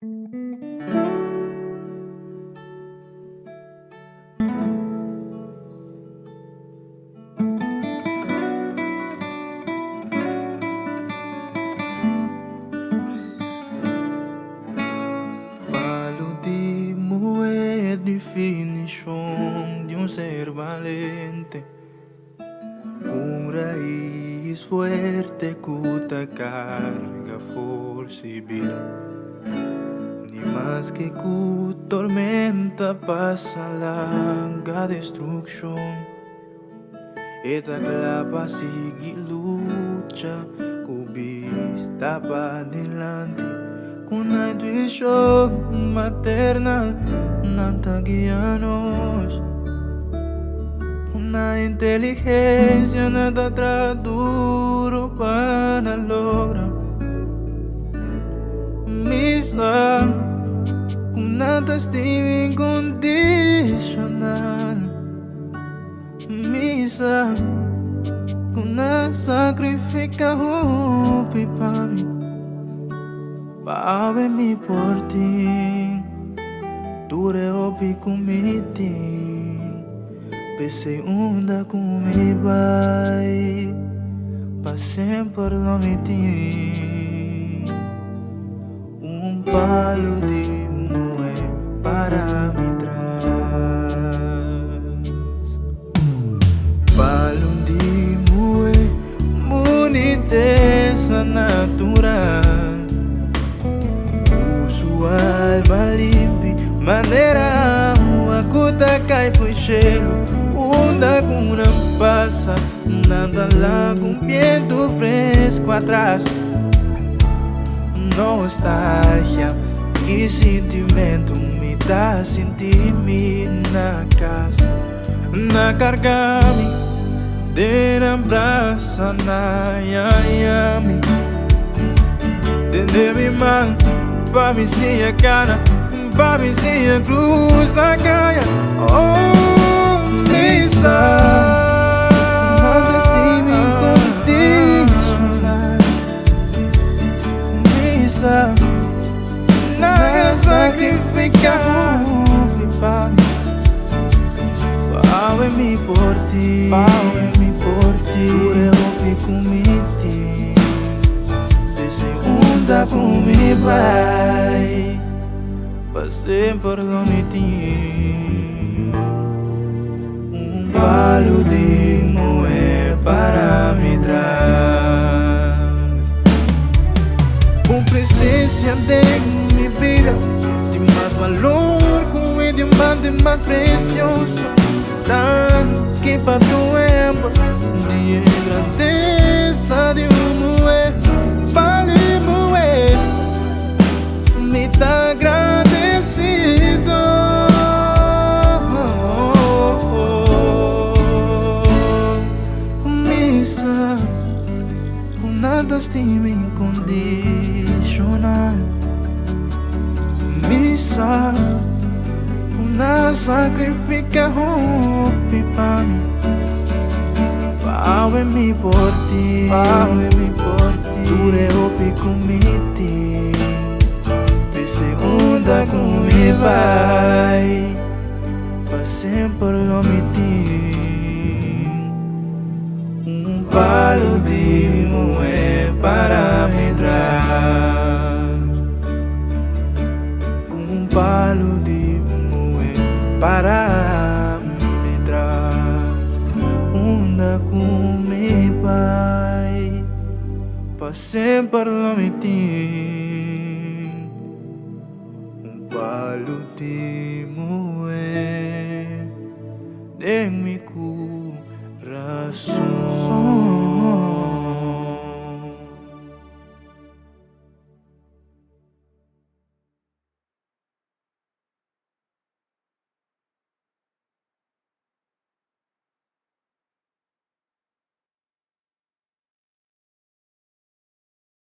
Falo de moer definición de un ser valiente, con raíz fuerte que carga força y vida. Ni más que tormenta pasa larga destrucción. Esta clava sigue lucha, con vista para adelante, con la intuición maternal, nada guía-nos. Una inteligencia nada duro para lograr. Misa, con nada estima incondicional. Misa, con nada sacrifica hopi para mí. Pave mi por ti, dure hopi comiti. Pensei onda com mi vai, passei por lo miti. Palo de moe para me trás. Palo de moe, boniteza natural. Usual, malimpi, maneira, a cuta cai foi cheiro. Onda com uma passa, nada lá com viento fresco atrás. Nostalgia, que sentimento me dá sentir-me na casa. Na carga-me, de abraça na Miami. Tende me mão, pra me se a cara, pra me se a cruz a caia. Oh, missa, nada estima incondicional. Missa, nada sacrifica para mim. Pau em mim por ti, pau em mim por ti. Eu fico comiti, desce onda com mi vai, passei por lo miti. Palo de moer para me trás. Com presença de minha vida, de mais valor, com o diamante mais precioso. Que para tu embra, de grandeza de moer, vale moer, me dá agradecido. Nada estima incondicional. Missa, una sacrifica hopi para mí. Pau em mim por ti, pau em mim por ti. Dure hopi comiti, desce onda com mi vai, passei por lo miti. Palo de moer para me trás. Palo de moer para me trás. Onda com mi pai, passei por lo miti. Palo de moer em mi coração.